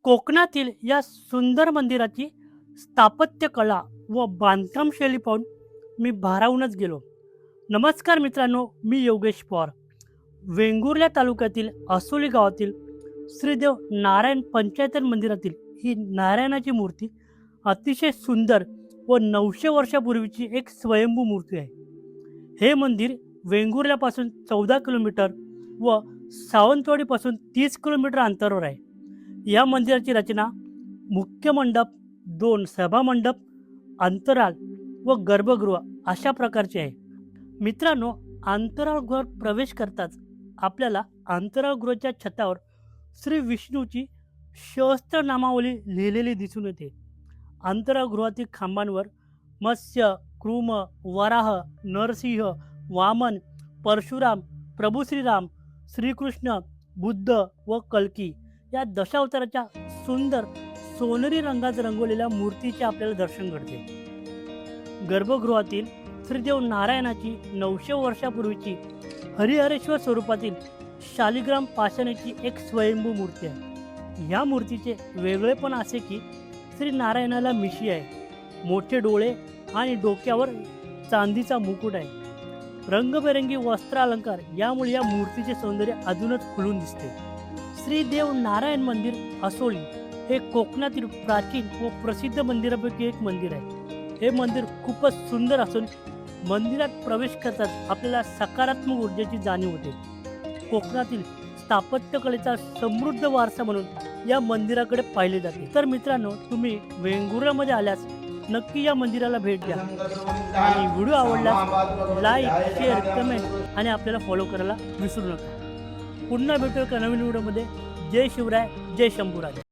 कोकणातील या सुंदर मंदिराची स्थापत्यकला व बांधकाम शैली पाहून मी भारावूनच गेलो. नमस्कार मित्रांनो, मी योगेश पवार. वेंगुर्ला तालुक्यातील असोली गावातील श्रीदेव नारायण पंचायतन मंदिरातील ही नारायणाची मूर्ती अतिशय सुंदर व 900 वर्षापूर्वीची एक स्वयंभू मूर्ती आहे. हे मंदिर वेंगुर्ल्यापासून 14 किलोमीटर व सावंतवाडीपासून 30 किलोमीटर अंतरावर आहे. या मंदिराची रचना मुख्य मंडप, 2 सभामंडप, अंतराल व गर्भगृह अशा प्रकारचे आहे. मित्रांनो, अंतराळगृहात प्रवेश करताच आपल्याला अंतराळगृहाच्या छतावर श्री विष्णूची सहस्त्र नामावली लिहिलेली दिसून येते. अंतराळगृहातील खांबांवर मत्स्य, कृम, वराह, नरसिंह, वामन, परशुराम, प्रभू श्रीराम, श्रीकृष्ण, बुद्ध व कल्की या दशावताराच्या सुंदर सोनेरी रंगात रंगवलेल्या मूर्तीचे आपल्याला दर्शन घडते. गर्भगृहातील श्रीदेव नारायणाची 900 वर्षापूर्वीची हरिहरेश्वर स्वरूपातील शालिग्राम पाषाणाची एक स्वयंभू मूर्ती आहे. या मूर्तीचे वेगळेपण असे की श्री नारायणाला मिशी आहे, मोठे डोळे आणि डोक्यावर चांदीचा मुकुट आहे. रंगबेरंगी वस्त्रालंकार यामुळे या मूर्तीचे सौंदर्य अजूनच खुलून दिसते. श्री देव नारायण मंदिर असोली हे कोकणातील प्राचीन व प्रसिद्ध मंदिरापैकी एक मंदिर आहे. हे मंदिर खूपच सुंदर असून मंदिरात प्रवेश करताच आपल्याला सकारात्मक ऊर्जेची जाणीव होते. कोकणातील स्थापत्यकलेचा समृद्ध वारसा म्हणून या मंदिराकडे पाहिले जाते. तर मित्रांनो, तुम्ही वेंगुर्ल्यामध्ये आल्यास नक्की या मंदिराला भेट द्या आणि व्हिडिओ आवडल्यास लाईक, शेअर, कमेंट आणि आपल्याला फॉलो करायला विसरू नका. पुन्हा भेटूया एका नवीन व्हिडिओमध्ये. जय शिवराय, जय शंभूराज.